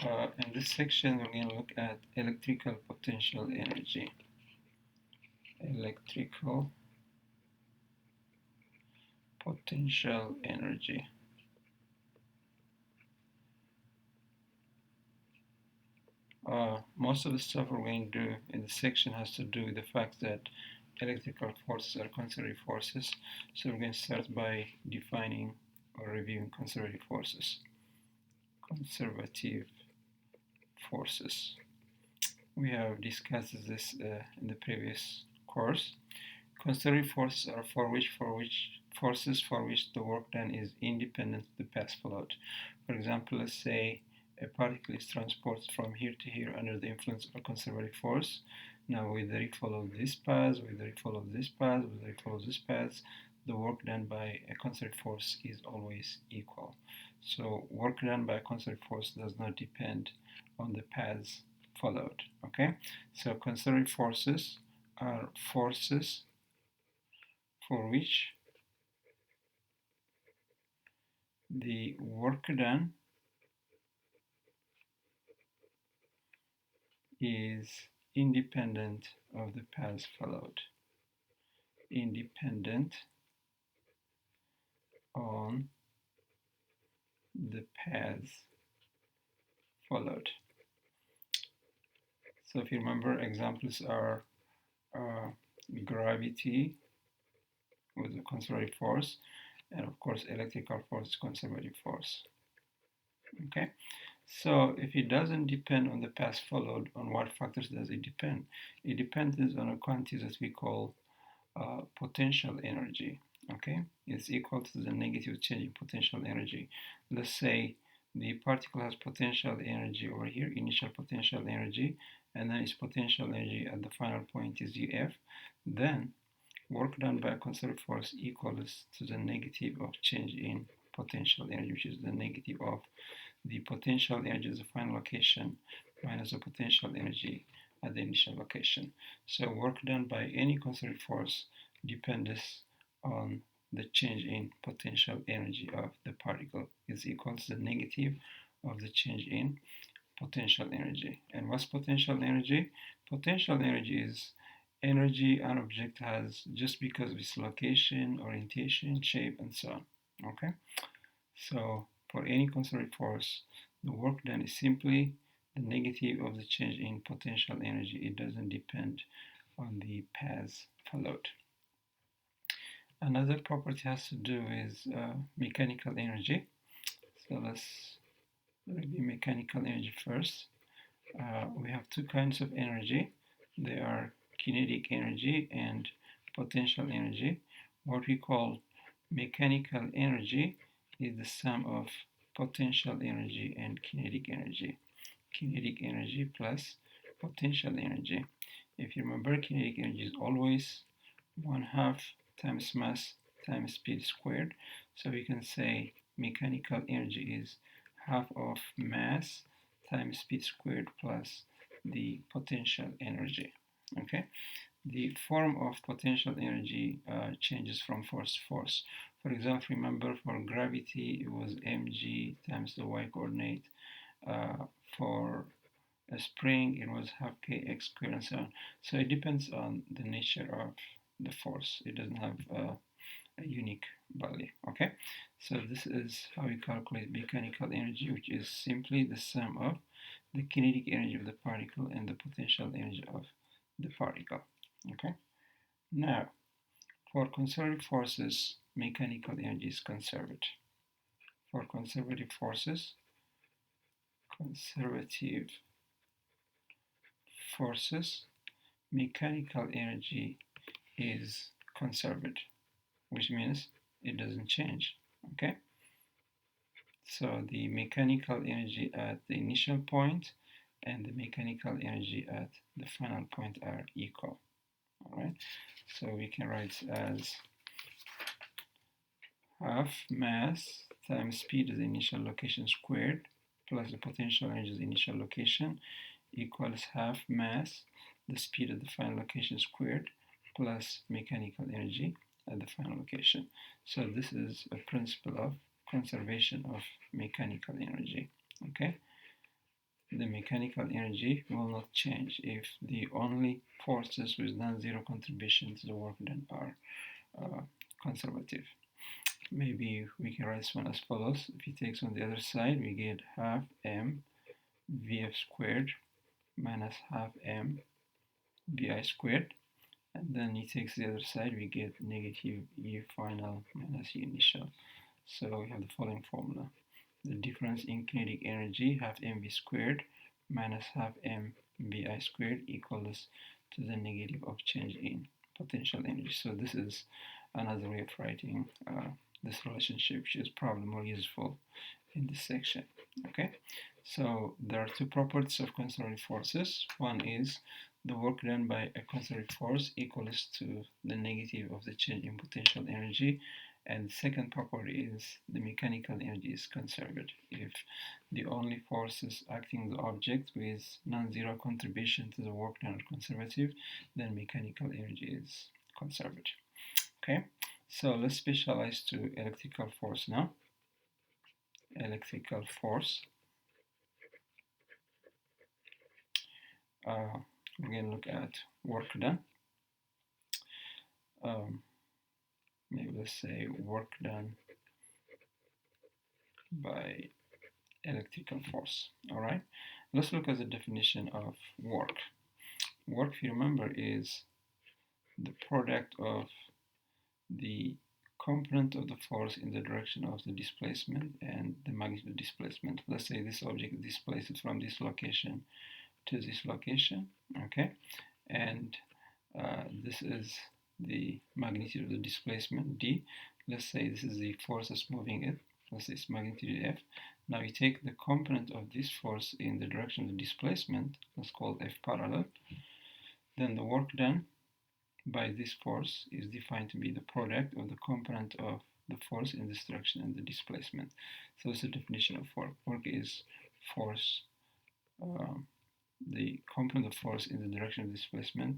In this section, we're going to look at electrical potential energy. Electrical potential energy. Most of the stuff we're going to do in this section has to do with the fact that electrical forces are conservative forces. So we're going to start by defining or reviewing conservative forces. Conservative forces. We have discussed this in the previous course. Conservative forces are forces for which the work done is independent of the path followed. For example, let's say a particle is transported from here to here under the influence of a conservative force. Now, whether it follows this path, whether it follows this path, whether it follows this path, the work done by a conservative force is always equal. So, work done by a conservative force does not depend on the paths followed. Okay? So, conservative forces are forces for which the work done is independent of the path followed. Independent on the path followed. So if you remember, examples are gravity with a conservative force, and of course electrical force, conservative force. Okay, so if it doesn't depend on the path followed, on what factors does it depend? It depends on a quantity that we call potential energy. Okay, it's equal to the negative change in potential energy. Let's say the particle has potential energy over here, initial potential energy, and then its potential energy at the final point is UF. Then work done by a conservative force equals to the negative of change in potential energy, which is the negative of the potential energy at the final location minus the potential energy at the initial location. So work done by any conservative force depends on the change in potential energy of the particle is equal to the negative of the change in potential energy. And what's potential energy? Potential energy is energy an object has just because of its location, orientation, shape, and so on. Okay? So for any conservative force, the work done is simply the negative of the change in potential energy. It doesn't depend on the path followed. Another property has to do with mechanical energy. So let's review mechanical energy first. We have two kinds of energy. They are kinetic energy and potential energy. What we call mechanical energy is the sum of potential energy and kinetic energy. Kinetic energy plus potential energy. If you remember, kinetic energy is always 1/2 times mass times speed squared. So we can say mechanical energy is half of mass times speed squared plus the potential energy. Okay, the form of potential energy changes from force to force. For example, remember for gravity it was mg times the y coordinate. For a spring it was half kx squared and so on. So it depends on the nature of the force. It doesn't have a unique value. Okay, so this is how we calculate mechanical energy, which is simply the sum of the kinetic energy of the particle and the potential energy of the particle. Okay, now for conservative forces, mechanical energy is conserved. For conservative forces, mechanical energy is conserved, which means it doesn't change. Okay, so the mechanical energy at the initial point and the mechanical energy at the final point are equal. All right, so we can write as half mass times speed at the initial location squared plus the potential energy at the initial location equals half mass the speed at the final location squared plus mechanical energy at the final location. So this is a principle of conservation of mechanical energy. Okay, the mechanical energy will not change if the only forces with non-zero contribution to the work done are conservative. Maybe we can write this one as follows. If he takes on the other side, we get half m vf squared minus half m vi squared, and then he takes the other side, we get negative u final minus u initial. So we have the following formula. The difference in kinetic energy, half mv squared minus half mvi squared, equals to the negative of change in potential energy. So this is another way of writing this relationship, which is probably more useful in this section. Okay, so there are two properties of conservative forces. One is the work done by a conservative force equals to the negative of the change in potential energy, and the second property is the mechanical energy is conserved if the only forces acting the object with non-zero contribution to the work done are conservative, then mechanical energy is conserved. Okay, so let's specialize to electrical force now. Electrical force. We're going to look at work done. Maybe let's say work done by electrical force. All right, let's look at the definition of work. Work, if you remember, is the product of the component of the force in the direction of the displacement and the magnitude of displacement. Let's say this object is displaced from this location to this location, okay, and this is the magnitude of the displacement d. Let's say this is the force that's moving it. Let's say it's magnitude f. Now you take the component of this force in the direction of the displacement, let's call f parallel. Then the work done by this force is defined to be the product of the component of the force in this direction and the displacement. So it's the definition of work. Work is force, the component of force in the direction of displacement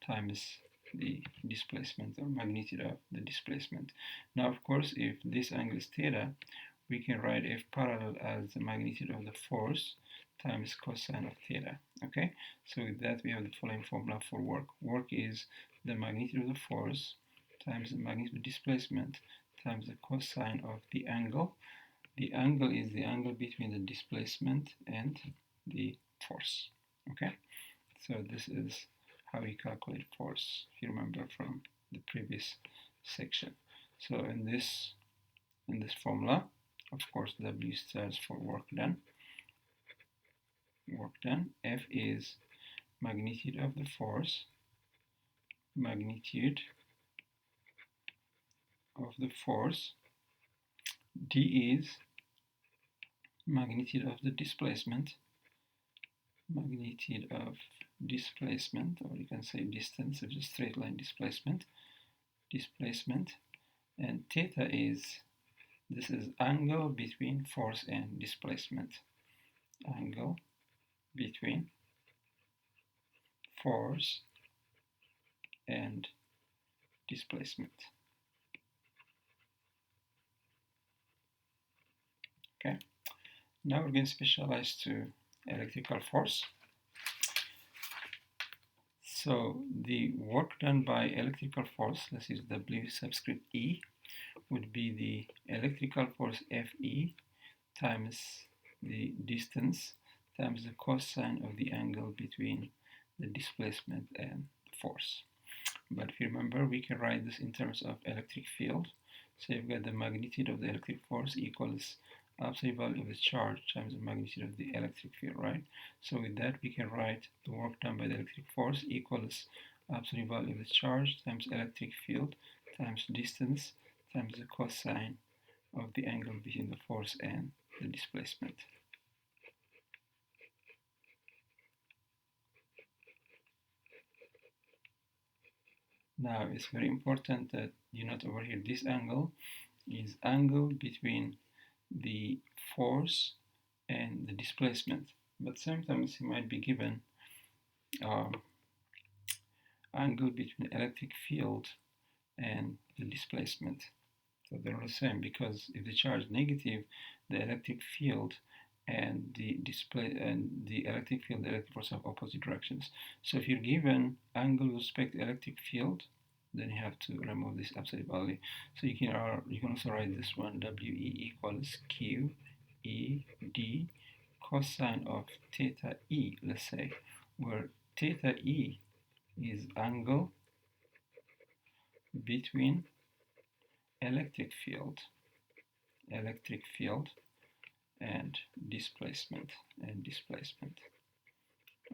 times the displacement or magnitude of the displacement. Now, of course, if this angle is theta, we can write f parallel as the magnitude of the force times cosine of theta. Okay, so with that we have the following formula for work. Work is the magnitude of the force times the magnitude of displacement times the cosine of the angle. The angle is the angle between the displacement and the force. Okay, so this is how we calculate force, if you remember from the previous section. So in this formula, of course, W stands for work done. Work done. F is magnitude of the force. Magnitude of the force. D is magnitude of the displacement. Magnitude of displacement, or you can say distance, it's a straight line displacement. And theta is, this is angle between force and displacement. Angle between force and displacement. Okay, now we're going to specialize to electrical force. So the work done by electrical force, let's use W subscript E, would be the electrical force Fe times the distance times the cosine of the angle between the displacement and the force. But if you remember, we can write this in terms of electric field. So you've got the magnitude of the electric force equals absolute value of the charge times the magnitude of the electric field, right? So with that, we can write the work done by the electric force equals absolute value of the charge times electric field times distance times the cosine of the angle between the force and the displacement. Now it's very important that you note over here this angle is angle between the force and the displacement, but sometimes it might be given angle between electric field and the displacement. So they're the same, because if the charge is negative, the electric field and the display and the electric field, the electric force have opposite directions. So if you're given angle with respect to electric field, then you have to remove this absolute value. So you can also write this one, WE equals QED cosine of theta E, let's say, where theta E is angle between electric field and displacement.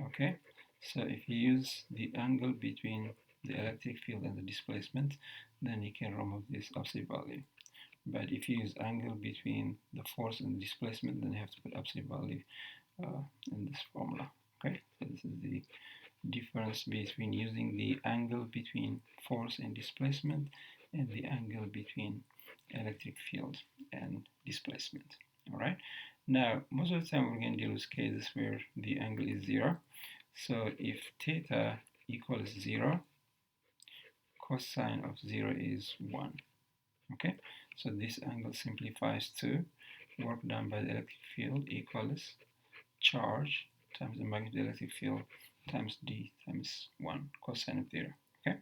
Okay, so if you use the angle between the electric field and the displacement, then you can remove this absolute value. But if you use angle between the force and the displacement, then you have to put absolute value in this formula. Okay, so this is the difference between using the angle between force and displacement and the angle between electric field and displacement. All right, now most of the time we're going to deal with cases where the angle is 0. So if theta equals 0, cosine of 0 is 1. Okay, so this angle simplifies to work done by the electric field equals charge times the magnitude of the electric field times d times 1 cosine of 0. Okay,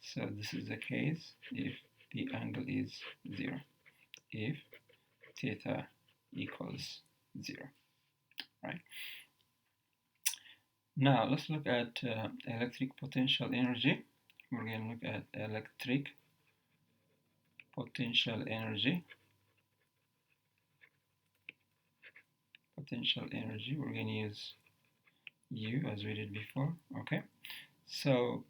so this is the case if the angle is 0, if theta equals 0, right? Now let's look at electric potential energy. We're going to look at electric potential energy. We're going to use U as we did before. Okay, so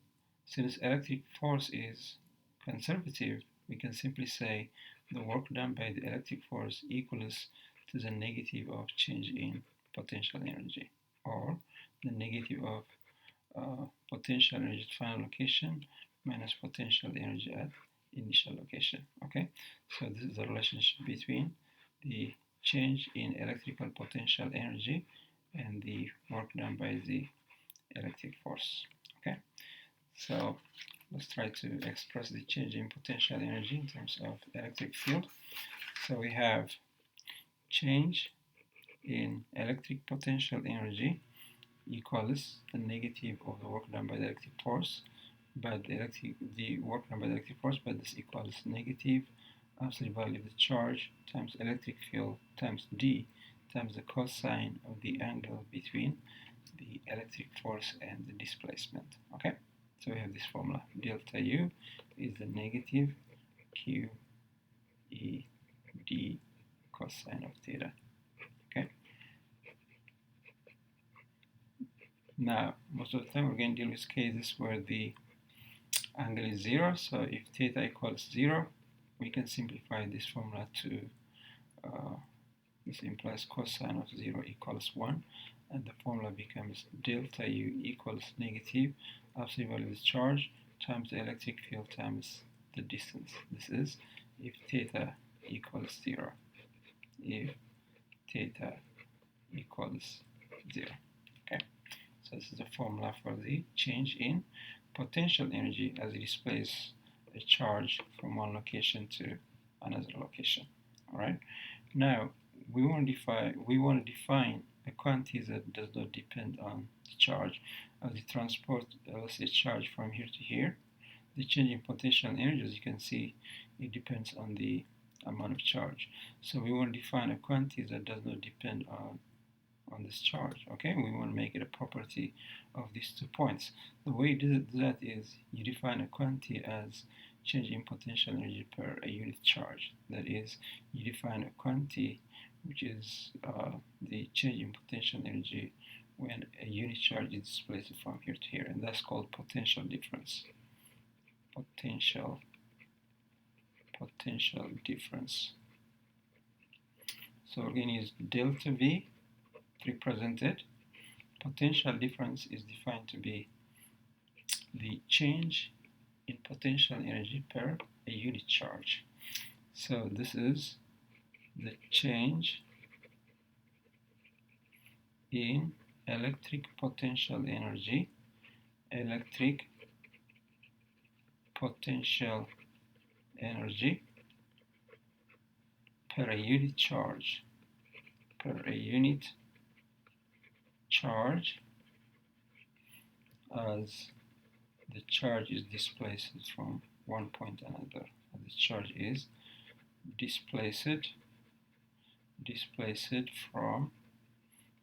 since electric force is conservative, we can simply say the work done by the electric force equals to the negative of change in potential energy, or the negative of potential energy at final location minus potential energy at initial location. Okay, so this is the relationship between the change in electrical potential energy and the work done by the electric force. Okay, so let's try to express the change in potential energy in terms of electric field. So we have change in electric potential energy equals the negative of the work done by the electric force, but the work done by the electric force, but this equals negative absolute value of the charge times electric field times d times the cosine of the angle between the electric force and the displacement. Okay, so we have this formula. Delta U is the negative Q E D cosine of theta. Okay. Now, most of the time we're going to deal with cases where the angle is 0. So if theta equals 0, we can simplify this formula to this implies cosine of 0 equals 1, and the formula becomes delta U equals negative absolute value of the charge times the electric field times the distance. This is if theta equals 0. If theta equals 0. Okay, so this is the formula for the change in potential energy as it displays a charge from one location to another location. All right, now we want to define a quantity that does not depend on the charge. As the transport, let's say, charge from here to here, the change in potential energy, as you can see, it depends on the amount of charge. So we want to define a quantity that does not depend on this charge. Okay, we want to make it a property of these 2 points. The way you do that is you define a quantity as change in potential energy per a unit charge. That is, you define a quantity which is the change in potential energy when a unit charge is displaced from here to here, and that's called potential difference. Potential difference. So we're going to use delta V to represent it. Potential difference is defined to be the change in potential energy per a unit charge. So this is the change in electric potential energy, per a unit charge, per a unit charge as the charge is displaced from one point to another. The charge is displaced from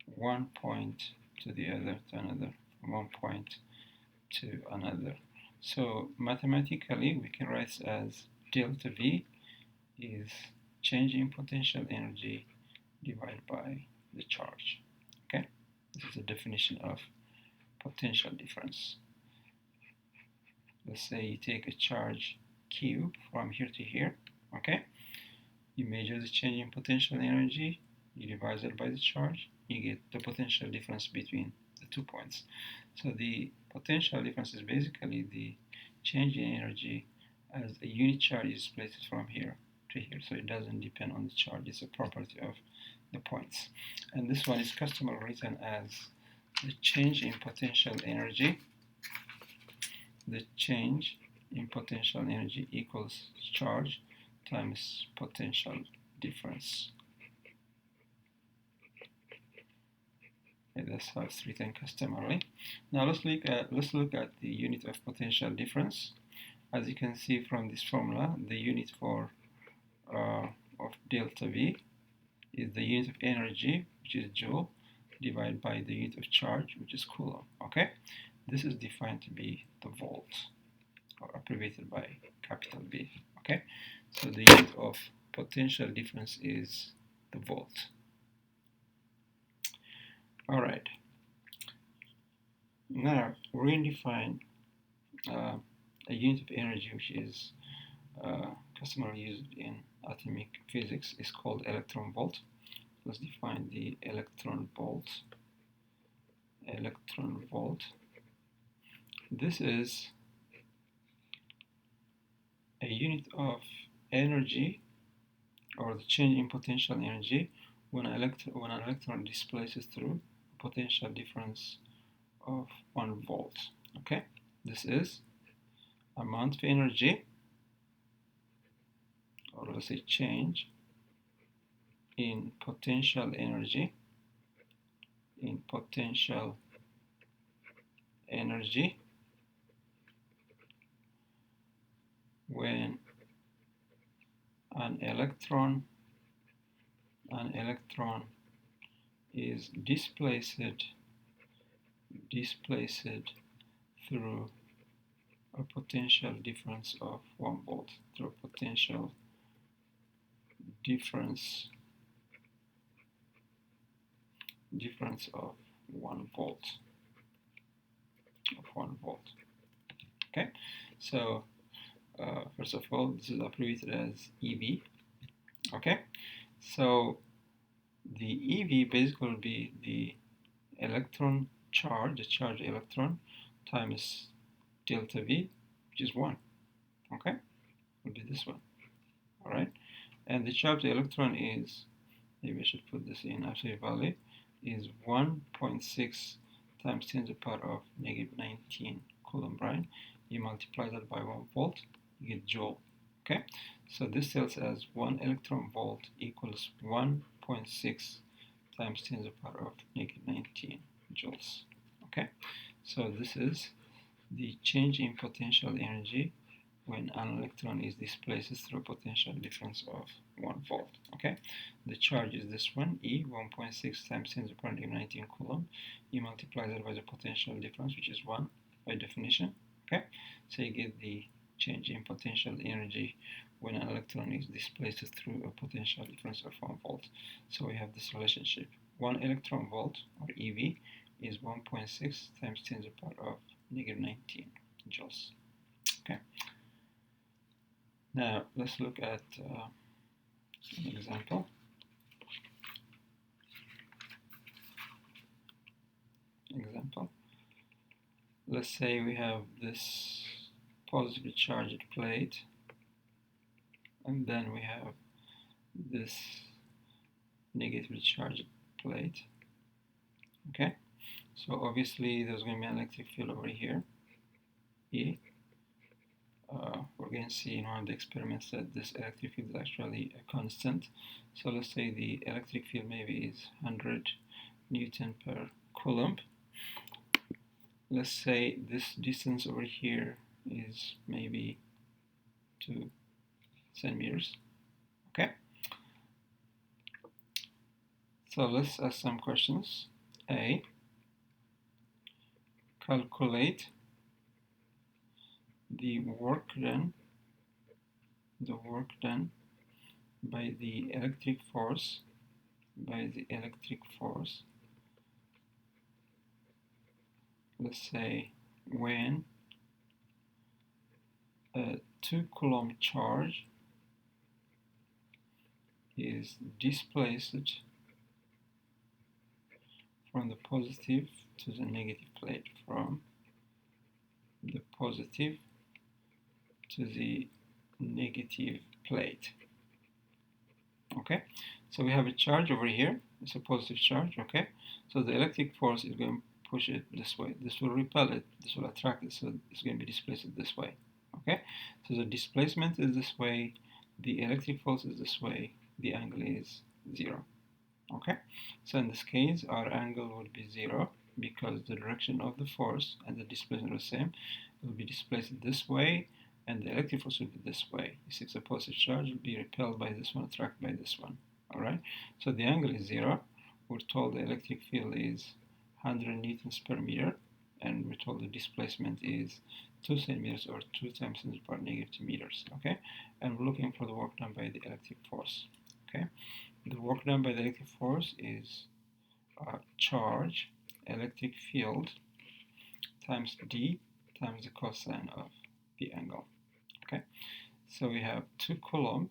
one point to the other, to another, from one point to another. So mathematically we can write as delta V is change in potential energy divided by the charge. Okay, this is the definition of potential difference. Let's say you take a charge Q from here to here. Okay, you measure the change in potential energy, you divide it by the charge, you get the potential difference between the 2 points. So the potential difference is basically the change in energy as a unit charge is placed from here to here. So it doesn't depend on the charge, it's a property of the points. And this one is customarily written as the change in potential energy. The change in potential energy equals charge times potential difference. Okay, that's how it's written customarily. Now let's look at the unit of potential difference. As you can see from this formula, the unit of delta V is the unit of energy, which is joule, divided by the unit of charge, which is coulomb. Okay, this is defined to be the volt, or abbreviated by capital B. Okay, so the unit of potential difference is the volt. All right. Now we're going to define a unit of energy which is customarily used in atomic physics. Is called electron volt. Let's define the electron volt. Electron volt. This is a unit of energy, or the change in potential energy when an electron displaces through a potential difference of 1 volt. Okay, this is amount of energy, or let's say change in potential energy, when an electron is displaced through a potential difference of 1 volt, through a potential difference of 1 volt. Okay, so first of all, this is abbreviated as EV. Okay, so the EV basically will be the electron charge, the charged electron, times delta V, which is 1. Okay, will be this one. All right, and the charged electron is, maybe I should put this in absolute value, is 1.6 times 10 to the power of negative 19 coulomb, right? You multiply that by 1 volt, you get joule. Okay, so this tells us 1 electron volt equals 1.6 times 10 to the power of negative 19 joules. Okay, so this is the change in potential energy when an electron is displaced through a potential difference of 1 volt. Okay, the charge is this one, E, 1.6 times 10 to the power of 19 coulomb. You multiply that by the potential difference, which is 1 by definition. Okay, so you get the change in potential energy when an electron is displaced through a potential difference of 1 volt. So we have this relationship. 1 electron volt, or EV, is 1.6 times 10 to the power of negative 19 joules. Okay. Now let's look at an example. Let's say we have this positively charged plate, and then we have this negatively charged plate. Okay, so obviously there's going to be an electric field over here, E, we're going to see in one of the experiments that this electric field is actually a constant. So let's say the electric field maybe is 100 Newton per Coulomb. Let's say this distance over here is maybe 2 centimeters. Okay. So let's ask some questions. A, calculate the work done by the electric force let's say when a 2 Coulomb charge is displaced from the positive to the negative plate, from the positive to the negative plate. Okay, so we have a charge over here. It's a positive charge. Okay, so the electric force is going to push it this way. This will repel it. This will attract it. So it's going to be displaced this way. Okay, so the displacement is this way. The electric force is this way. The angle is 0. Okay, so in this case, our angle would be 0 because the direction of the force and the displacement are the same. It will be displaced this way, and the electric force will be this way. You see, it's a positive charge, will be repelled by this one, attracted by this one. All right, so the angle is 0. We're told the electric field is 100 newtons per meter, and we're told the displacement is 2 centimeters, or 2 times 10 to the power negative 2 meters. Okay, and we're looking for the work done by the electric force. Okay, the work done by the electric force is charge electric field times d times the cosine of the angle. Okay, so we have 2 Coulomb.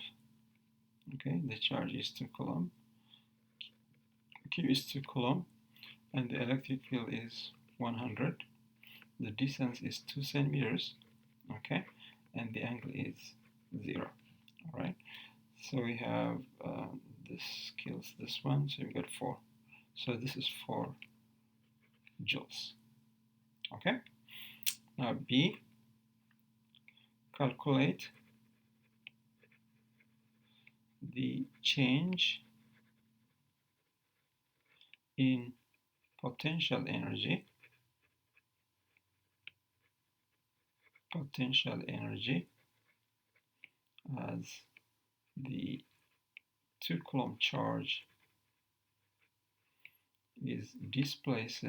Okay, the charge is 2 Coulomb. Q is 2 Coulomb, and the electric field is 100. The distance is 2 centimeters. Okay, and the angle is 0. All right, so we have this kills this one, so we've got 4. So this is 4 joules. Okay, now B, calculate the change in potential energy as the 2 Coulomb charge is displaced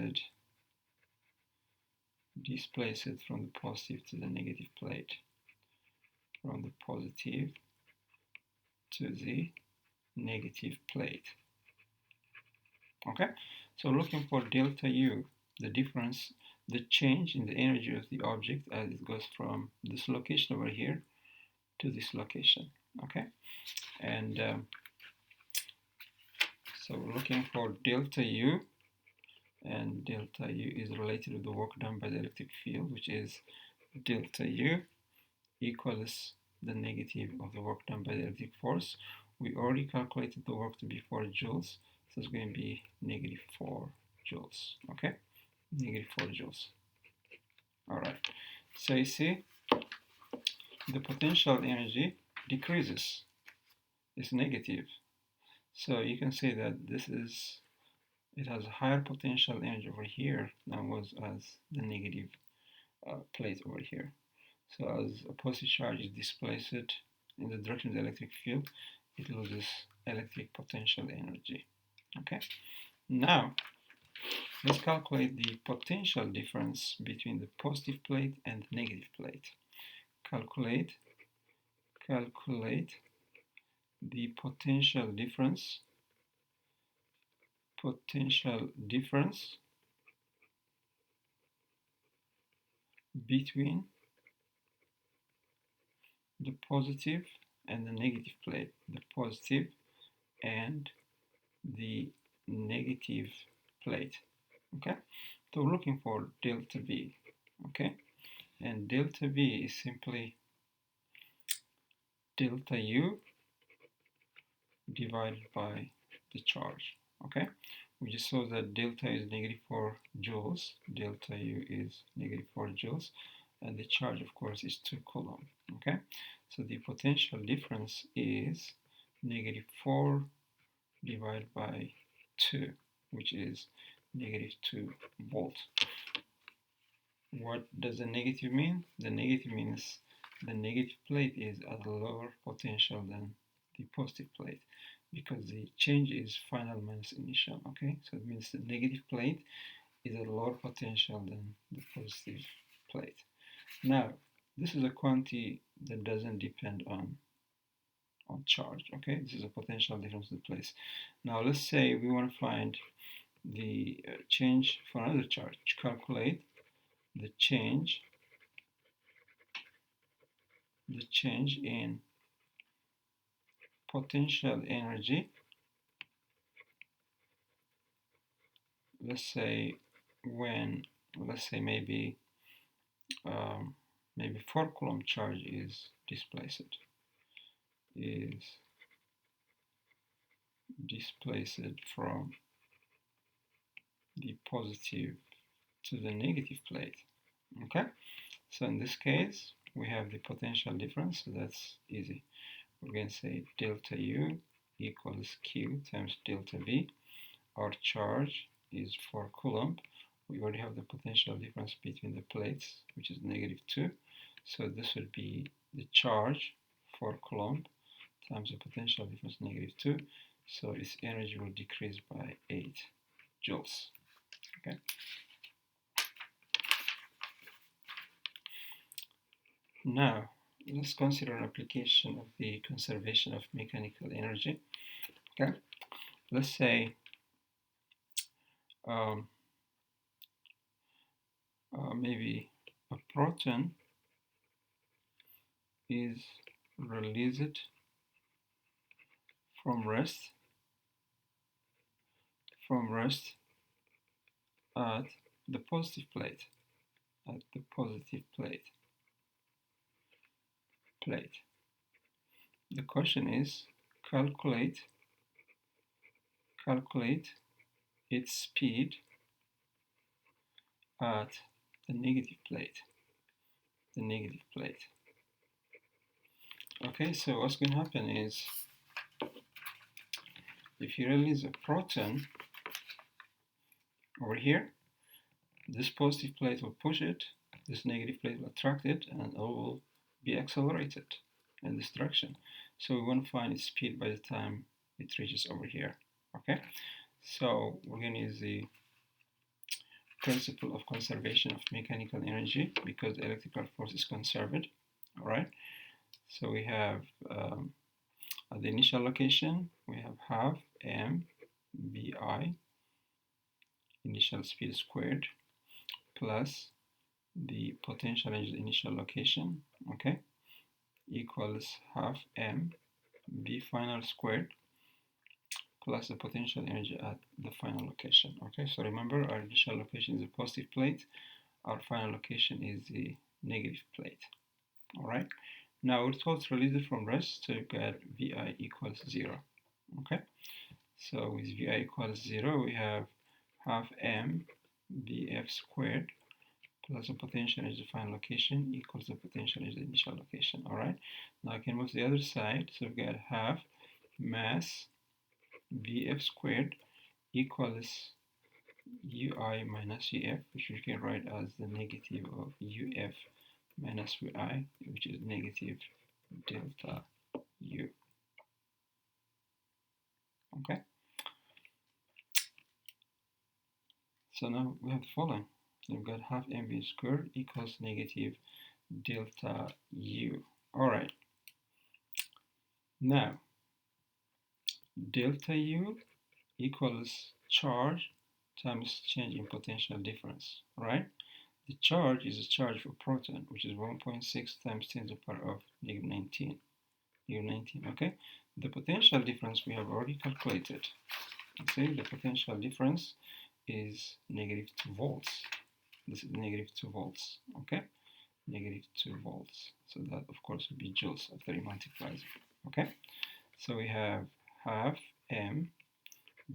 from the positive to the negative plate, from the positive to the negative plate. Okay, so looking for delta U, the difference, the change in the energy of the object as it goes from this location over here to this location. Okay, and so we're looking for delta U, and delta U is related to the work done by the electric field, which is delta U equals the negative of the work done by the electric force. We already calculated the work to be 4 joules, so it's going to be negative 4 joules. Okay, negative 4 joules. All right, so you see the potential energy decreases, it's negative. So you can say that it has a higher potential energy over here than was as the negative plate over here. So as a positive charge is displaced in the direction of the electric field, it loses electric potential energy. Okay, now let's calculate the potential difference between the positive plate and the negative plate. Calculate the potential difference between the positive and the negative plate, the positive and the negative plate. Okay, so we're looking for delta V. Okay, and delta V is simply delta U divided by the charge. Okay, we just saw that delta is negative 4 joules, delta U is negative 4 joules, and the charge, of course, is 2 Coulomb. Okay, so the potential difference is negative 4 divided by 2, which is negative 2 volts. What does the negative mean? The negative means the negative plate is at a lower potential than the positive plate, because the change is final minus initial. Okay, so it means the negative plate is at a lower potential than the positive plate. Now, this is a quantity that doesn't depend on charge. Okay, this is a potential difference in place. Now, let's say we want to find the change for another charge. Calculate the change in potential energy. Let's say maybe 4 coulomb charge is displaced from the positive to the negative plate. Okay, so in this case we have the potential difference, so that's easy. We're going to say delta U equals Q times delta V. Our charge is 4 coulomb. We already have the potential difference between the plates, which is negative 2. So this would be the charge, 4 coulomb, times the potential difference, negative 2. So its energy will decrease by 8 joules. Okay. Now, let's consider an application of the conservation of mechanical energy. Okay. Let's say maybe a proton is released from rest at the positive plate. The question is calculate its speed at the negative plate. Okay, so what's going to happen is, if you release a proton over here, this positive plate will push it, this negative plate will attract it, and it will be accelerated in this direction. So we want to find its speed by the time it reaches over here. Okay, so we're going to use the principle of conservation of mechanical energy, because the electrical force is conserved. All right, so we have at the initial location we have half m vi initial speed squared plus the potential energy at the initial location, okay, equals half m v final squared plus the potential energy at the final location. Okay, so remember, our initial location is the positive plate, our final location is the negative plate. All right, now we're told to release it from rest, so we've got vi equals 0. Okay, so with vi equals 0, we have half m vf squared plus the potential energy at the final location equals the potential energy at the initial location. All right, now I can move to the other side, so we've got half mass vf squared equals ui minus uf, which we can write as the negative of uf minus vi, which is negative delta u. Okay, so now we have the following. We've got half mv squared equals negative delta u. All right, now delta u equals charge times change in potential difference, right? The charge is a charge for proton, which is 1.6 times 10 to the power of negative 19. Okay? The potential difference we have already calculated. Okay, the potential difference is negative 2 volts. This is negative 2 volts. Okay? Negative 2 volts. So that, of course, would be joules after you multiply it. Okay? So we have half m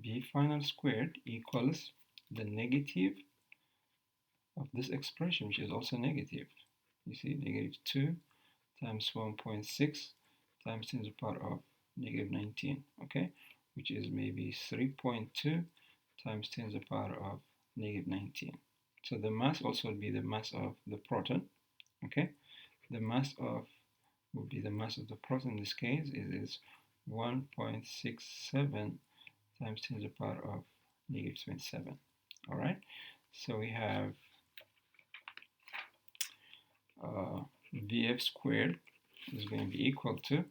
b final squared equals the negative of this expression, which is also negative. You see, negative 2 times 1.6 times 10 to the power of negative 19, okay, which is maybe 3.2 times 10 to the power of negative 19. So the mass also will be the mass of the proton, okay. The mass of would be the mass of the proton in this case is 1.67 times 10 to the power of negative 27. All right, so we have Vf squared is going to be equal to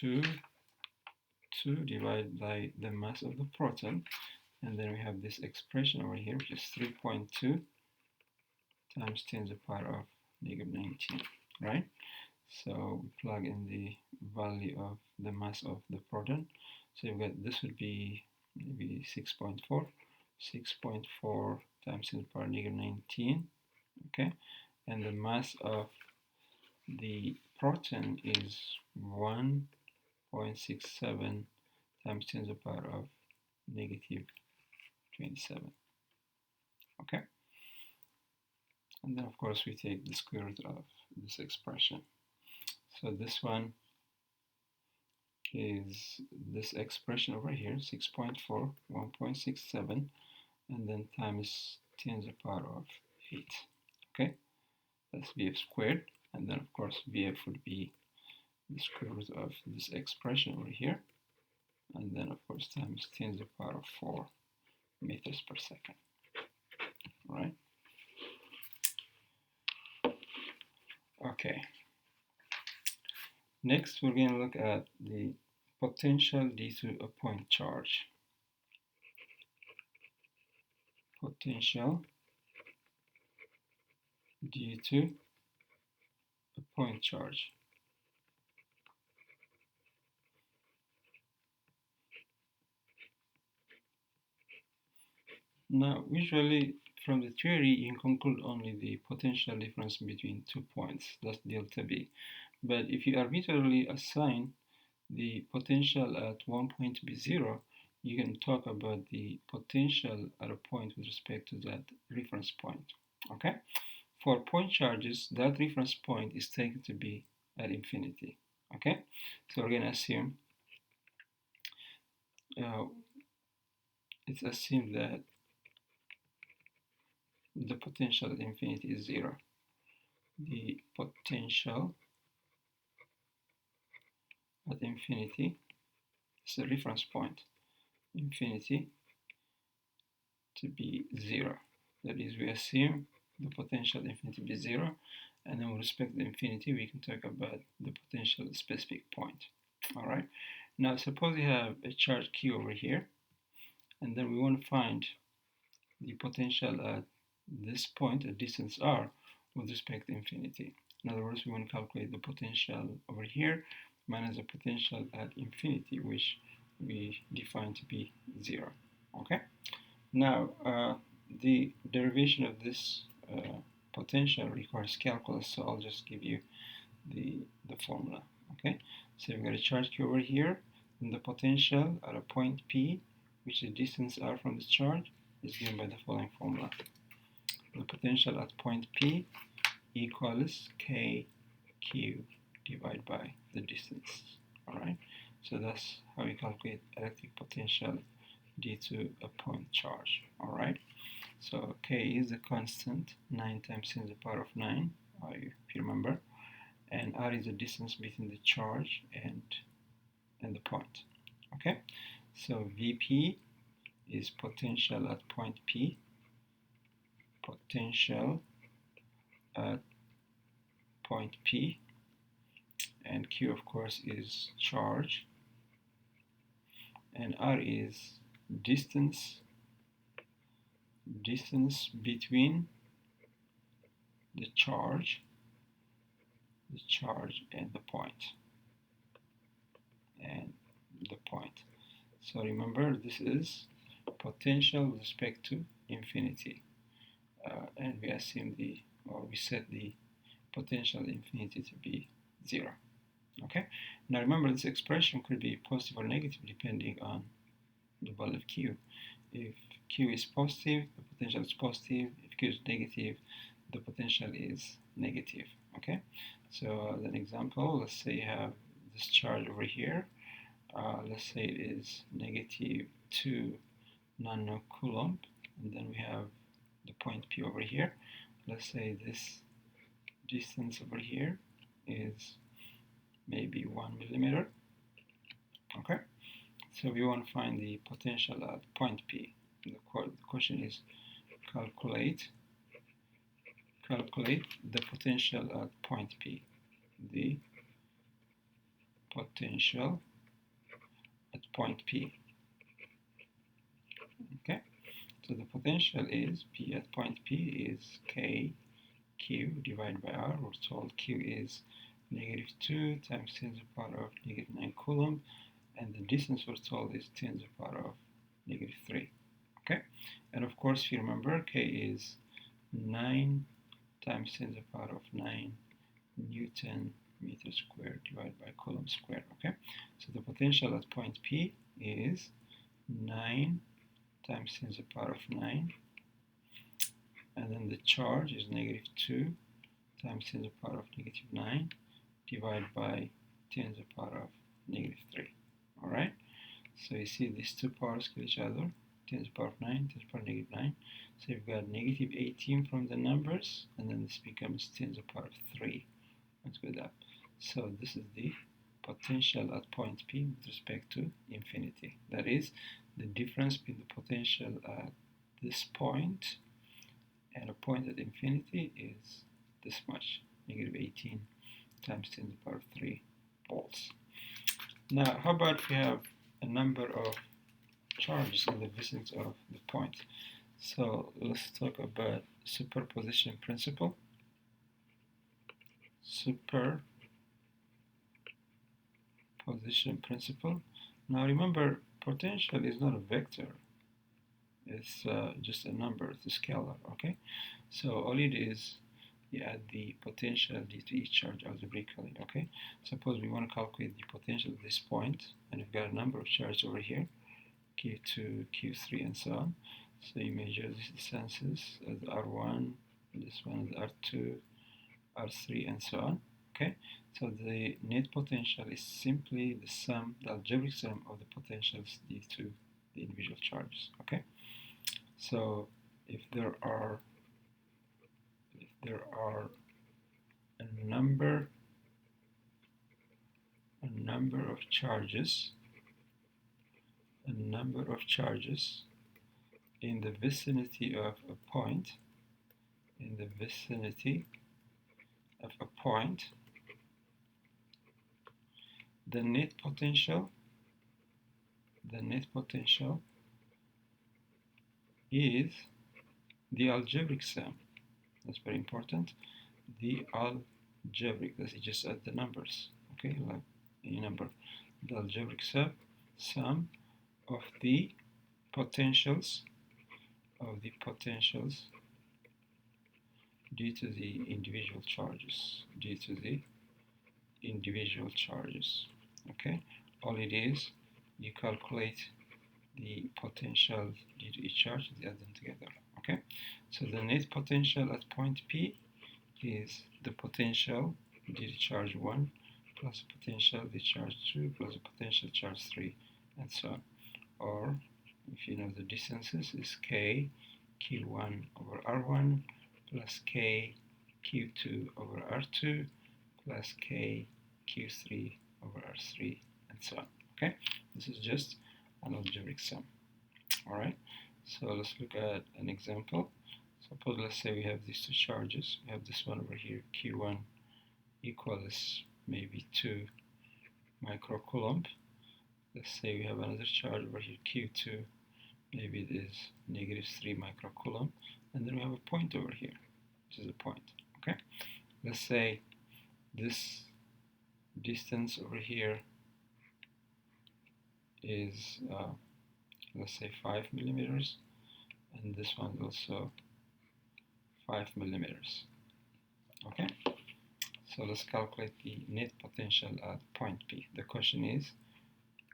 2 divided by the mass of the proton, and then we have this expression over here, which is 3.2 times 10 to the power of negative 19, right? So we plug in the value of the mass of the proton. So you've got, this would be maybe 6.4 times 10 to the power negative 19, okay? And the mass of the proton is 1.67 times 10 to the power of negative 27, okay? And then of course we take the square root of this expression. So this one is this expression over here, 6.4, 1.67, and then times 10 to the power of 8, okay? That's Vf squared, and then of course Vf would be the square root of this expression over here, and then of course times 10 to the power of 4 meters per second, right? Okay. Next, we're going to look at the potential due to a point charge. Potential due to a point charge. Now, usually from the theory, you can conclude only the potential difference between 2 points, that's delta B. But if you arbitrarily assign the potential at one point to be 0, you can talk about the potential at a point with respect to that reference point, okay? For point charges, that reference point is taken to be at infinity, okay? So we're going to assume, it's assumed that the potential at infinity is 0. The potential at infinity is the reference point, infinity, to be 0. That is, we assume the potential at infinity to be 0, and then with respect to infinity, we can talk about the potential at a specific point. All right. Now, suppose you have a charge Q over here, and then we want to find the potential at this point, at distance r, with respect to infinity. In other words, we want to calculate the potential over here minus the potential at infinity, which we define to be 0. Okay. Now, the derivation of this potential requires calculus, so I'll just give you the formula. Okay. So we've got a charge Q over here, and the potential at a point P, which is the distance r from the charge, is given by the following formula. The potential at point P equals kq divided by the distance. All right. So that's how we calculate electric potential due to a point charge. All right. So k is a constant, 9 times 10 to the power of 9, if you remember, and r is the distance between the charge and the point. Okay. So Vp is potential at point P, potential at point P, and Q of course is charge, and R is distance between the charge and the point, So remember, this is potential with respect to infinity, and we assume we set the potential at infinity to be 0. Okay. Now remember, this expression could be positive or negative depending on the value of Q. If Q is positive, the potential is positive. If Q is negative, the potential is negative. Okay, so as an example, let's say you have this charge over here. Let's say it is -2 nanocoulomb, and then we have the point P over here. Let's say this distance over here is maybe 1 millimeter. Okay, so we want to find the potential at point P. The question is calculate the potential at point P. The potential at point P. Okay, so the potential is P at point P is K Q divided by R. We're told Q is -2 times 10 to the power of -9 coulomb, and the distance we're told is 10 to the power of -3. Okay, and of course, if you remember, K is 9 times 10 to the power of 9 Newton meter squared divided by coulomb squared. Okay, so the potential at point P is 9 times 10 to the power of 9, and then the charge is -2 times 10 to the power of -9 divided by 10 to the power of -3. All right, so you see these two powers kill each other, 10 to the power of 9, 10 to the power of -9. So you've got -18 from the numbers, and then this becomes 10 to the power of 3. Let's go up. So this is the potential at point P with respect to infinity. That is, the difference between the potential at this point and a point at infinity is this much, -18 times 10 to the power of 3 volts. Now, how about if we have a number of charges in the vicinity of the point? So let's talk about superposition principle. Superposition principle. Now remember, potential is not a vector. It's just a number, it's a scalar, okay? So all it is, you add the potential due to each charge algebraically, okay? Suppose we want to calculate the potential at this point, and we've got a number of charges over here, Q2, Q3, and so on. So you measure these distances as R1, this one is R2, R3, and so on, okay? So the net potential is simply the sum, the algebraic sum of the potentials due to the individual charges, okay? So if there are a number of charges in the vicinity of a point, the net potential is the algebraic sum. That's very important. The algebraic, let's just add the numbers, okay, like any number. The algebraic sum of the potentials due to the individual charges, okay? All it is, you calculate the potential due to each charge and add them together, okay? So the net potential at point P is the potential due to charge 1 plus the potential due to charge 2 plus the potential charge 3, and so on. Or if you know the distances, is K Q1 over R1 plus K Q2 over R2 plus K Q3 over R3, and so on, okay? This is just an algebraic sum. All right, so let's look at an example. Suppose, let's say we have these two charges. We have this one over here, Q1 equals maybe 2 microcoulomb. Let's say we have another charge over here, Q2, maybe it is -3 microcoulomb, and then we have a point over here, which is a point, okay? Let's say this distance over here is, let's say 5 millimeters, and this one is also 5 millimeters, okay? So let's calculate the net potential at point P. The question is,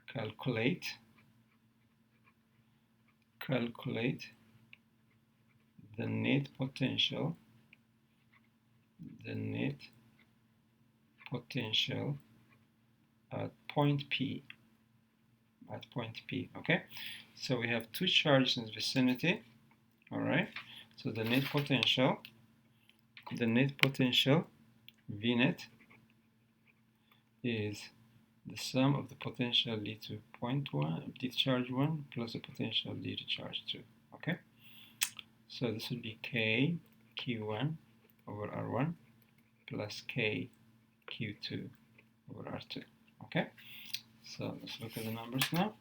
calculate the net potential potential at point P. Okay, so we have two charges in the vicinity. All right, so the net potential V net is the sum of the potential d to point 1, d to charge 1 plus the potential d to charge 2. Okay, so this would be k q1 over r1 plus k q2 over r2. Okay, so let's look at the numbers now.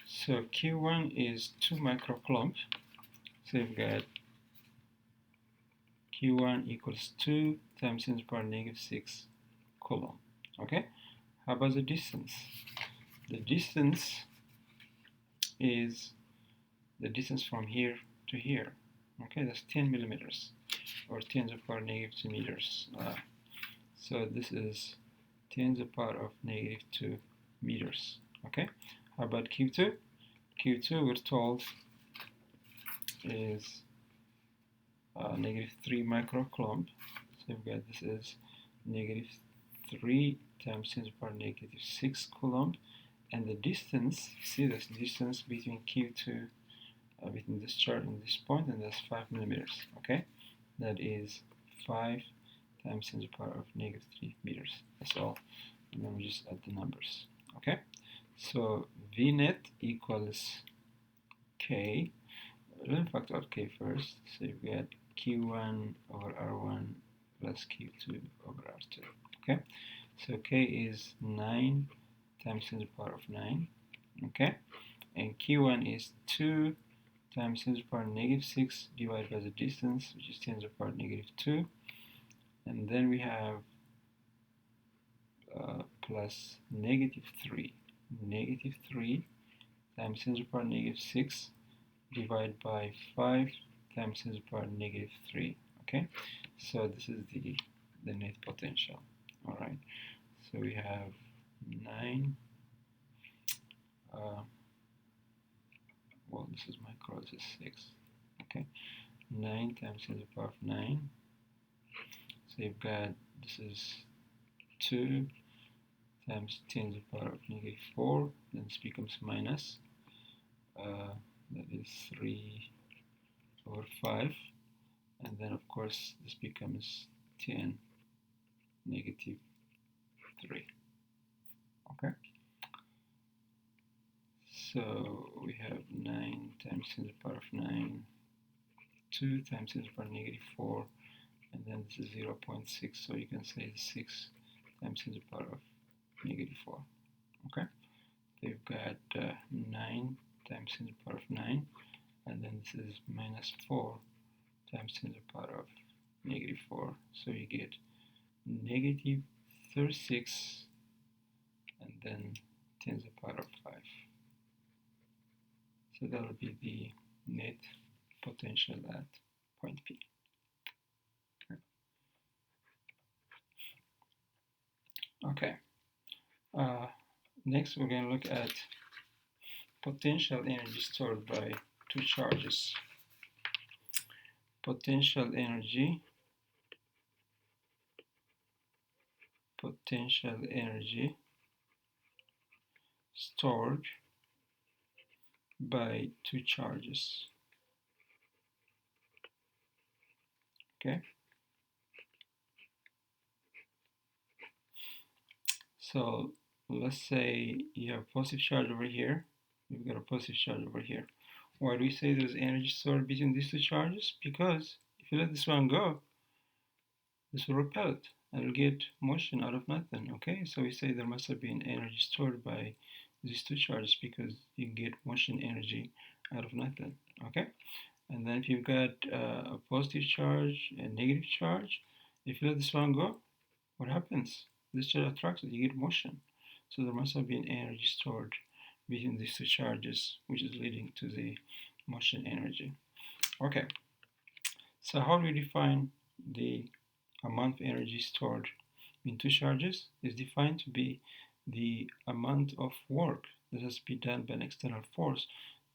So q1 is 2 microcoulomb. So you've got q1 equals 2 times 10 to the power negative 6 coulomb. Okay, how about the distance? The distance is the distance from here to here. Okay, that's 10 millimeters or 10 to the power negative 2 meters. So this is 10 to the power of negative 2 meters. Okay, how about Q2? Q2 we're told is negative 3 microcoulomb. So we've got this is negative 3 times 10 to the power negative 6 coulomb. And the distance, see this distance between Q2, between this charge and this point, and that's 5 millimeters. Okay, that is 5 times 10 to the power of negative 3 meters. That's all. And then we just add the numbers. Okay, so V net equals K. Let's factor out K first. So we get Q1 over R1 plus Q2 over R2. Okay, so K is 9 times 10 to the power of 9. Okay, and Q1 is 2 times 10 to the power negative 6 divided by the distance, which is 10 to the power negative 2. And then we have plus negative 3. Negative 3 times 10 to the power negative 6 divided by 5 times 10 to the power negative 3. Okay, so this is the net potential. All right, so we have 9. Well, this is micro, this is 6. Okay, 9 times 10 to the power of 9. So you've got, this is 2 times 10 to the power of negative 4. Then this becomes minus. That is 3 over 5. And then, of course, this becomes 10 negative 3. Okay. So we have 9 times 10 to the power of 9, 2 times 10 to the power negative 4, and then this is 0.6, so you can say 6 times 10 to the power of negative 4. Okay, so you've got 9 times 10 to the power of 9, and then this is minus 4 times 10 to the power of negative 4, so you get negative 36 and then 10 to the power of 5. So that will be the net potential at point P. Okay. Next, we're going to look at potential energy stored by two charges. Potential energy stored by two charges. Okay, so let's say you have a positive charge over here, you've got a positive charge over here. Why do we say there's energy stored between these two charges? Because if you let this one go, this will repel it and it'll get motion out of nothing. Okay, so we say there must have been energy stored by these two charges because you can get motion energy out of nothing. Okay, and then if you've got a positive charge and negative charge, if you let this one go, what happens? This charge attracts it, you get motion. So there must have been energy stored between these two charges, which is leading to the motion energy. Okay, so how do we define the amount of energy stored in two charges? Is defined to be the amount of work that has to be done by an external force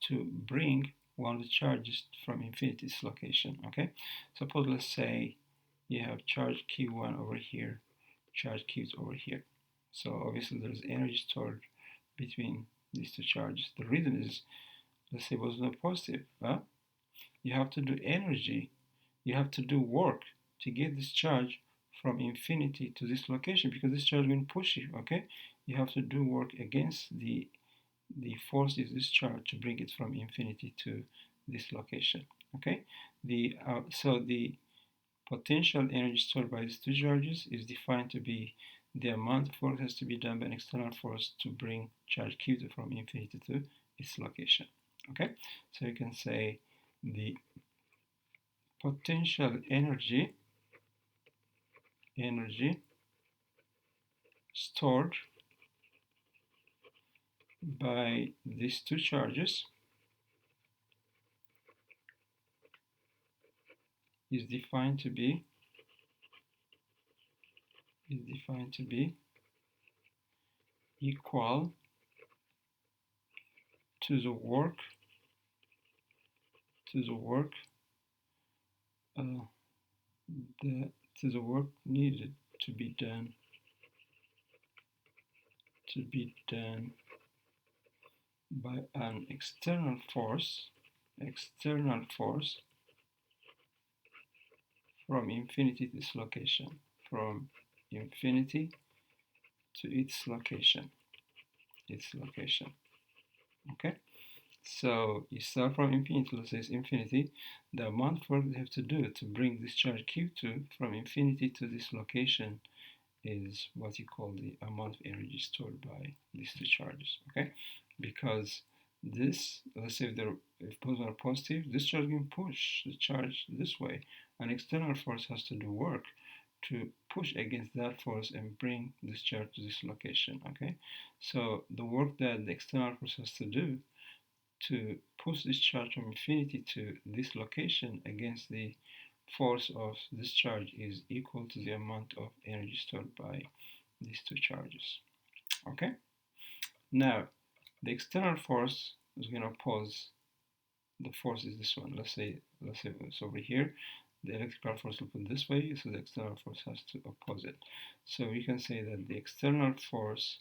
to bring one of the charges from infinity to this location. Okay, suppose let's say you have charge Q1 over here, charge Q2 over here. So obviously there's energy stored between these two charges. The reason is, let's say it was no positive. You have to do energy, you have to do work to get this charge from infinity to this location, because this charge is going to push you, okay? You have to do work against the force is this charge to bring it from infinity to this location, okay? So the potential energy stored by these two charges is defined to be the amount of work has to be done by an external force to bring charge Q2 from infinity to its location, okay? So you can say the potential energy stored by these two charges is defined to be equal to the work needed to be done by an external force from infinity to its location, from infinity to its location, okay? So you start from infinity, let's say it's infinity. The amount of work you have to do to bring this charge Q2 from infinity to this location is what you call the amount of energy stored by these two charges, okay? Because this, let's say if both are positive, this charge can push the charge this way. An external force has to do work to push against that force and bring this charge to this location, okay? So the work that the external force has to do to push this charge from infinity to this location against the force of this charge is equal to the amount of energy stored by these two charges, okay? Now the external force is going to oppose the force is this one. Let's say it's over here. The electrical force will put this way, so the external force has to oppose it. So we can say that the external force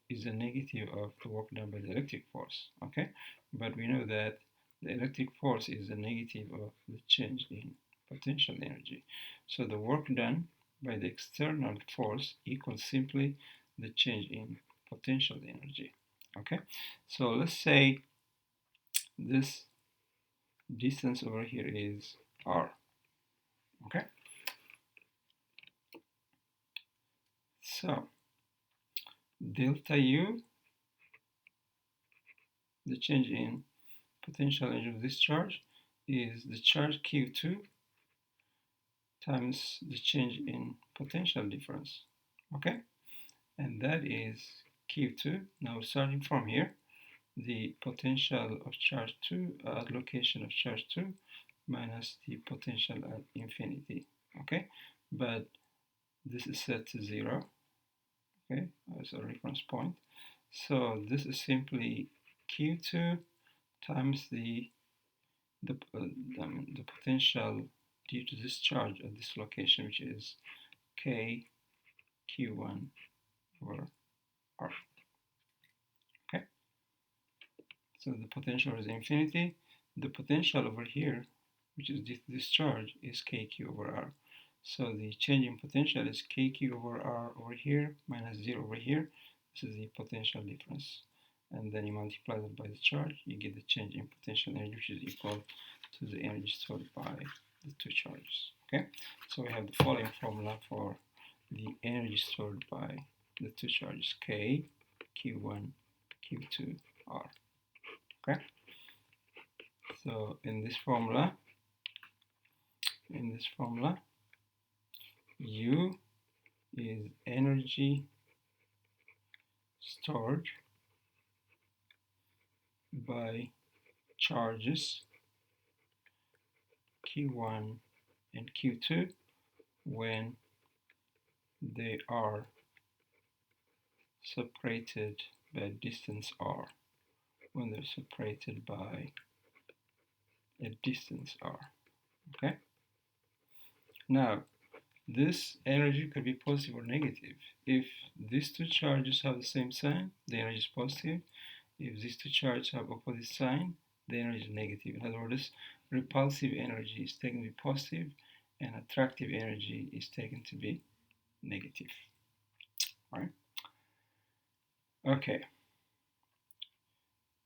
is a negative of the work done by the electric force, okay? But we know that the electric force is a negative of the change in potential energy. So the work done by the external force equals simply the change in potential energy, okay? So let's say this distance over here is r, okay? So delta U, the change in potential energy of this charge, is the charge Q2 times the change in potential difference, okay? And that is Q2. Now starting from here, the potential of charge 2 at location of charge 2 minus the potential at infinity, okay? But this is set to 0, okay, as a reference point. So this is simply Q2 times the potential due to this charge at this location, which is K Q1 over R. Okay, so the potential is infinity. The potential over here, which is this charge, is KQ over R. So the change in potential is KQ over R over here minus 0 over here. This is the potential difference. And then you multiply that by the charge, you get the change in potential energy, which is equal to the energy stored by the two charges. Okay, so we have the following formula for the energy stored by the two charges: K, Q1, Q2, R. Okay, so in this formula, U is energy stored by charges Q1 and Q2 when they are separated by distance r, when they're separated by a distance r. Okay, now this energy could be positive or negative. If these two charges have the same sign, the energy is positive. If these two charges have opposite sign, the energy is negative. In other words, repulsive energy is taken to be positive and attractive energy is taken to be negative. Right? Okay.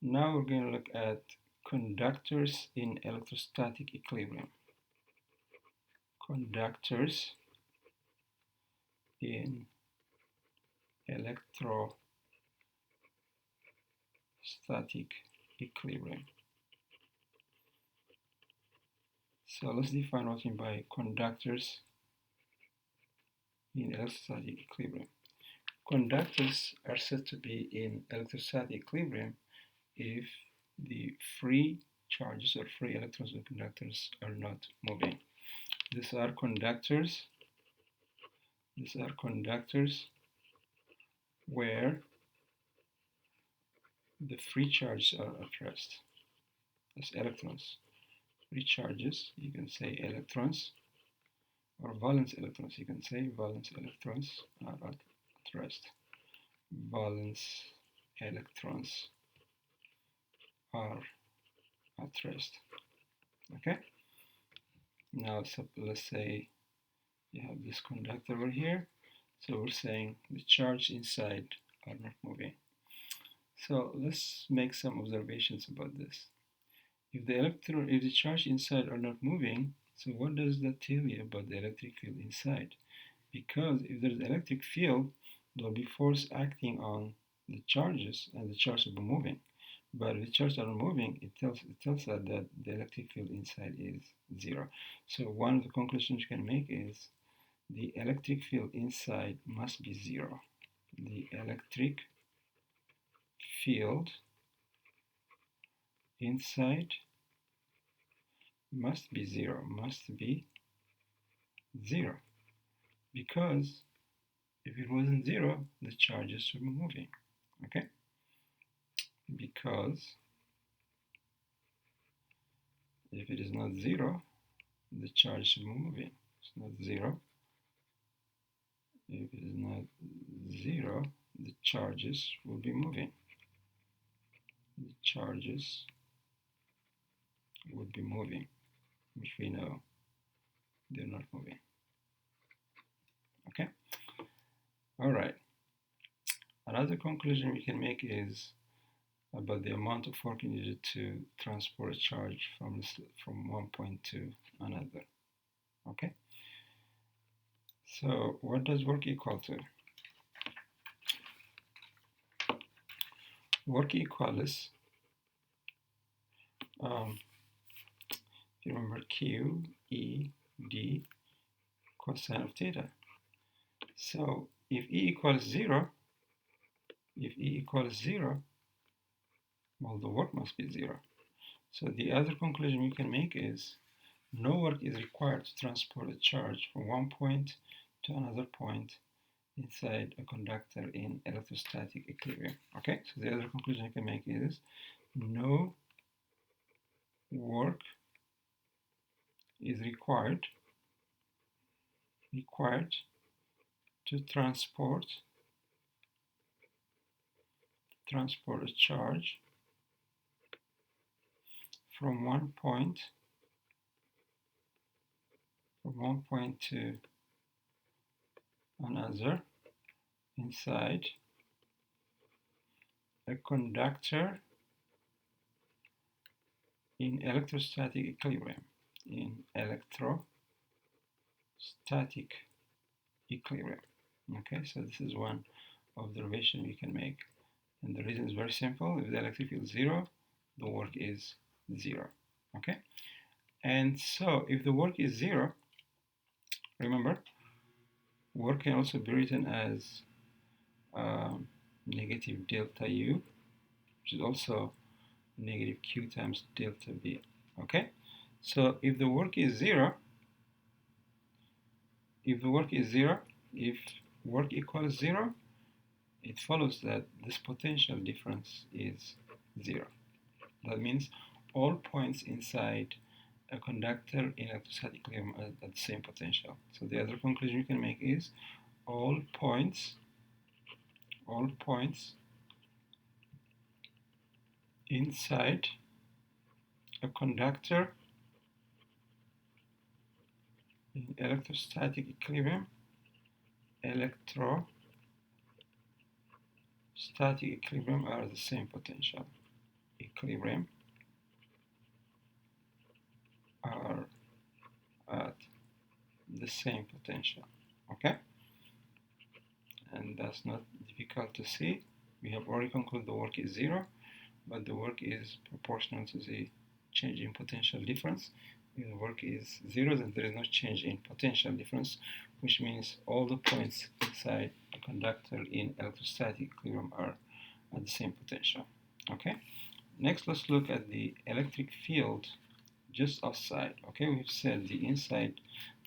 Now we're going to look at conductors in electrostatic equilibrium. Conductors in electrostatic equilibrium. So let's define what we mean by conductors in electrostatic equilibrium. Conductors are said to be in electrostatic equilibrium if the free charges or free electrons in conductors are not moving. These are conductors where the free charges are at rest. As electrons. Free charges, you can say electrons, or valence electrons, you can say valence electrons are at rest. Valence electrons are at rest. Okay? Now let's say you have this conductor over here. So we're saying the charge inside are not moving. So let's make some observations about this. If the charge inside are not moving, so what does that tell you about the electric field inside? Because if there's electric field, there will be force acting on the charges and the charge will be moving. But if the charges are not moving, it tells us that the electric field inside is zero. So one of the conclusions you can make is the electric field inside must be zero. The electric field inside must be zero, because if it wasn't zero, the charges would be moving, okay? Because if it is not zero, the charge should be moving. It's not zero. If it is not zero, the charges will be moving. The charges would be moving, which we know they're not moving. Okay? All right. Another conclusion we can make is about the amount of work needed to transport a charge from one point to another. Okay? So what does work equal to? Work equals, if you remember, Q, E, D, cosine of theta. So if E equals zero, well, the work must be zero. So the other conclusion we can make is no work is required to transport a charge from one point to another point inside a conductor in electrostatic equilibrium. Okay, so the other conclusion you can make is no work is required to transport a charge from one point to another inside a conductor in electrostatic equilibrium. Okay, so this is one observation we can make. And the reason is very simple. If the electric field is zero, the work is zero. Okay? And so if the work is zero, remember, work can also be written as negative delta U, which is also negative Q times delta V. Okay? So if the work is zero, if work equals zero, it follows that this potential difference is zero. That means all points inside a conductor in electrostatic equilibrium at the same potential. So the other conclusion you can make is all points inside a conductor in electrostatic equilibrium are the same potential. Equilibrium are at the same potential. Okay? And that's not difficult to see. We have already concluded the work is zero, but the work is proportional to the change in potential difference. If the work is zero, then there is no change in potential difference, which means all the points inside a conductor in electrostatic equilibrium are at the same potential. Okay? Next, let's look at the electric field just outside. Okay, we've said the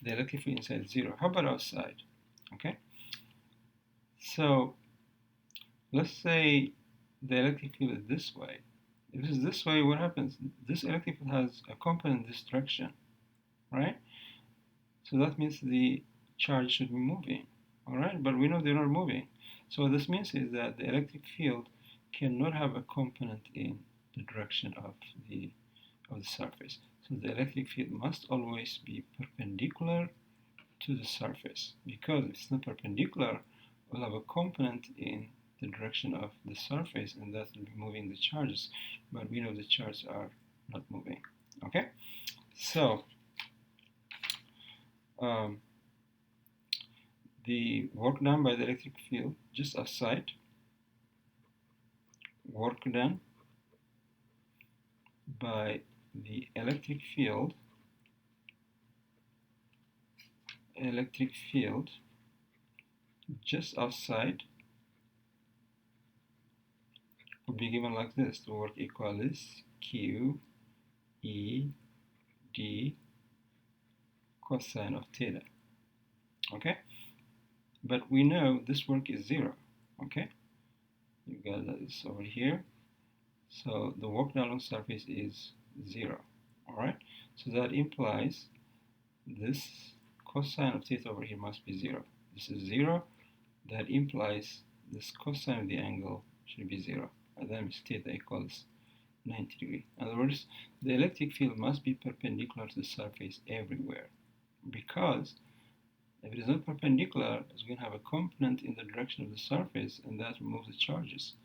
electric field inside zero. How about outside? Okay, so let's say the electric field is this way. If it's this way, what happens? This electric field has a component in this direction, right? So that means the charge should be moving, all right? But we know they're not moving. So what this means is that the electric field cannot have a component in the direction of the surface. So the electric field must always be perpendicular to the surface, because if it's not perpendicular, we'll have a component in the direction of the surface, and that will be moving the charges, but we know the charges are not moving. Okay, so the work done by the electric field just outside, work done by the electric field just outside would be given like this. The work equals Q E D cosine of theta. Okay, but we know this work is zero. Okay, you got this over here, so the work done on the surface is zero. All right, so that implies this cosine of theta over here must be zero. This is zero. That implies this cosine of the angle should be zero, and then theta equals 90 degrees. In other words, the electric field must be perpendicular to the surface everywhere, because if it is not perpendicular, it's going to have a component in the direction of the surface, and that removes the charges.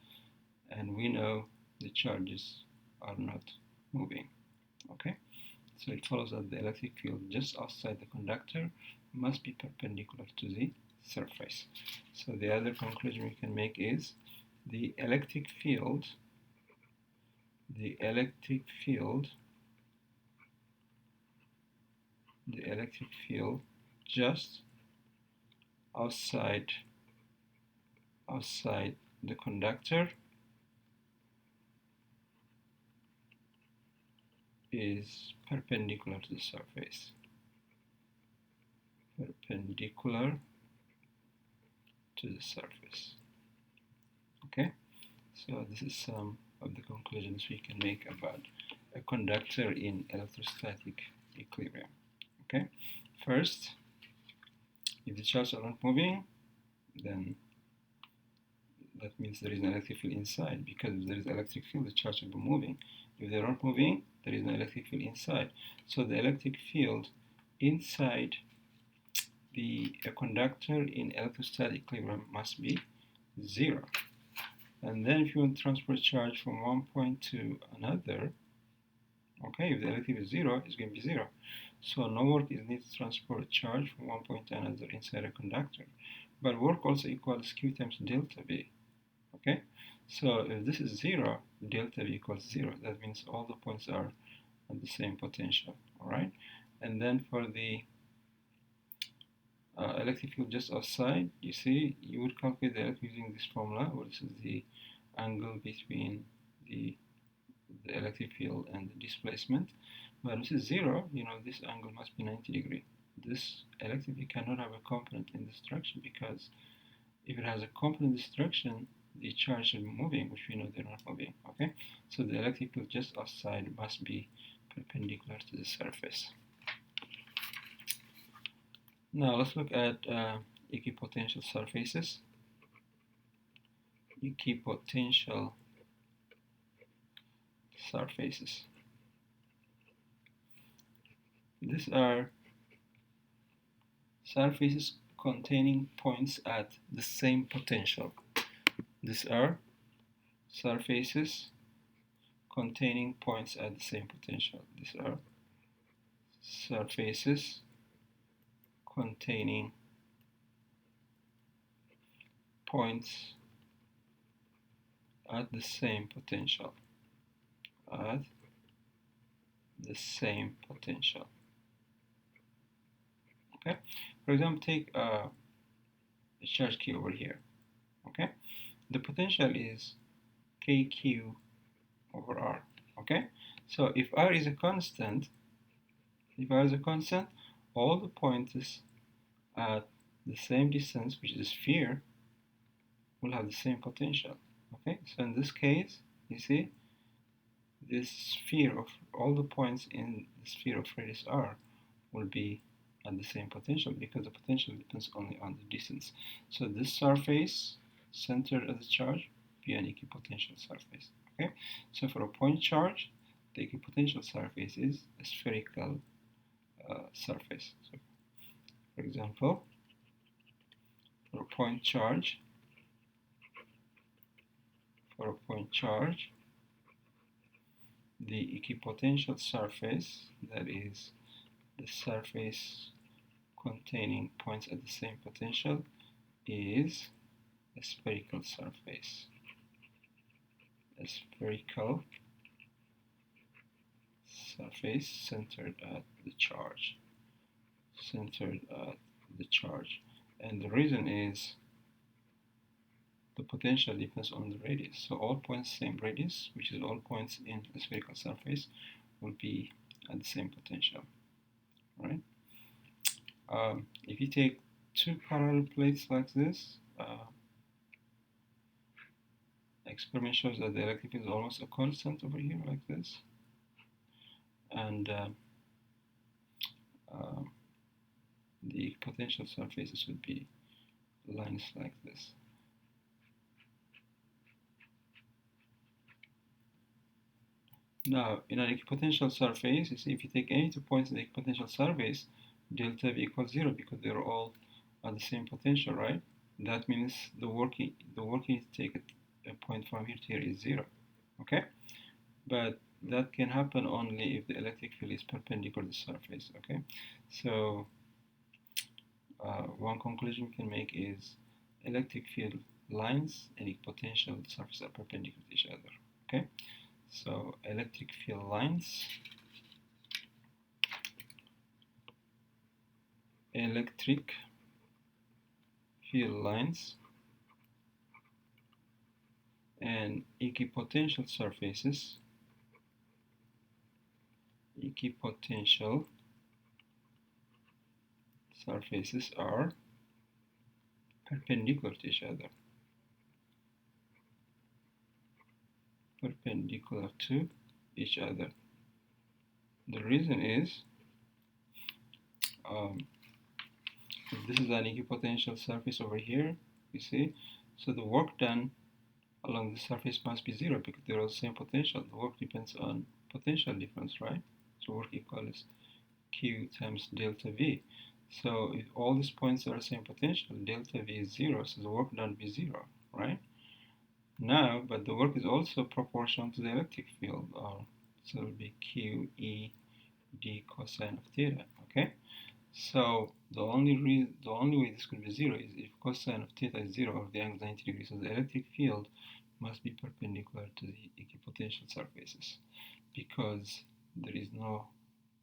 And we know the charges are not moving. Okay? So it follows that the electric field just outside the conductor must be perpendicular to the surface. So the other conclusion we can make is the electric field just outside the conductor is perpendicular to the surface. Okay, so this is some of the conclusions we can make about a conductor in electrostatic equilibrium. Okay, first, if the charges are not moving, then that means there is an electric field inside, because if there is electric field, the charge will be moving. If they're not moving, there is no electric field inside. So the electric field inside a conductor in electrostatic equilibrium must be zero. And then if you want to transfer charge from one point to another, okay, if the electric is zero, it's going to be zero. So no work is needed to transport charge from one point to another inside a conductor. But work also equals Q times delta V. Okay, so if this is zero, delta V equals zero. That means all the points are at the same potential. All right, and then for the electric field just outside, you see, you would calculate the electric using this formula, where this is the angle between the electric field and the displacement. But this is zero, you know, this angle must be 90 degrees. This electric field cannot have a component in this direction, because if it has a component in this direction, the charge is moving, which we know they're not moving. Okay, so the electric field just outside must be perpendicular to the surface. Now let's look at equipotential surfaces. Equipotential surfaces. These are surfaces containing points at the same potential. These are surfaces containing points at the same potential. These are surfaces containing points at the same potential. At the same potential. Okay. For example, take a charge Q over here. Okay. The potential is KQ over R. Okay. So if R is a constant, all the points at the same distance, which is a sphere, will have the same potential. Okay. So in this case, you see, this sphere of all the points in the sphere of radius R will be at the same potential because the potential depends only on the distance. So this surface centered at the charge be an equipotential surface. Okay, so for a point charge, the equipotential surface is a spherical surface. So, for example, for a point charge, the equipotential surface, that is the surface containing points at the same potential, is a spherical surface. A spherical surface centered at the charge. And the reason is the potential depends on the radius. So all points same radius, which is all points in a spherical surface, will be at the same potential. Right? If you take two parallel plates like this, experiment shows that the electric field is almost a constant over here like this, and the potential surfaces would be lines like this. Now, in an equipotential surface, you see, if you take any 2 points in the equipotential surface, delta V equals 0 because they're all at the same potential, right? That means the work you need to take a point from here to here is 0, okay? But that can happen only if the electric field is perpendicular to the surface, okay? So one conclusion we can make is electric field lines and equipotential surfaces are perpendicular to each other, okay? So electric field lines, and equipotential surfaces are perpendicular to each other. The reason is, this is an equipotential surface over here, you see, so the work done along the surface must be 0 because they're all the same potential. The work depends on potential difference, right? So work equals Q times delta V. So if all these points are the same potential, delta V is 0, so the work done will be 0, right? Now, but the work is also proportional to the electric field, so it will be Q E d cosine of theta, okay? So the only way this could be 0 is if cosine of theta is 0 or the angle is 90 degrees. So the electric field must be perpendicular to the equipotential surfaces because there is no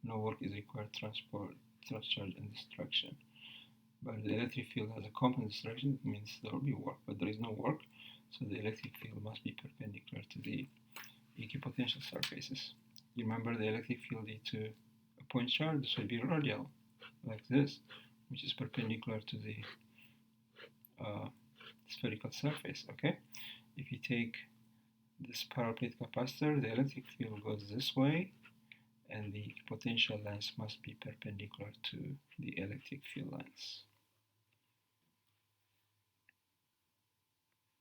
work is required to transport charge and destruction. But the electric field has a component destruction, it means there will be work, but there is no work, so the electric field must be perpendicular to the equipotential surfaces. You remember the electric field to a point charge, this will be radial, like this, which is perpendicular to the spherical surface, okay? if you take this parallel capacitor, the electric field goes this way, and the potential lines must be perpendicular to the electric field lines.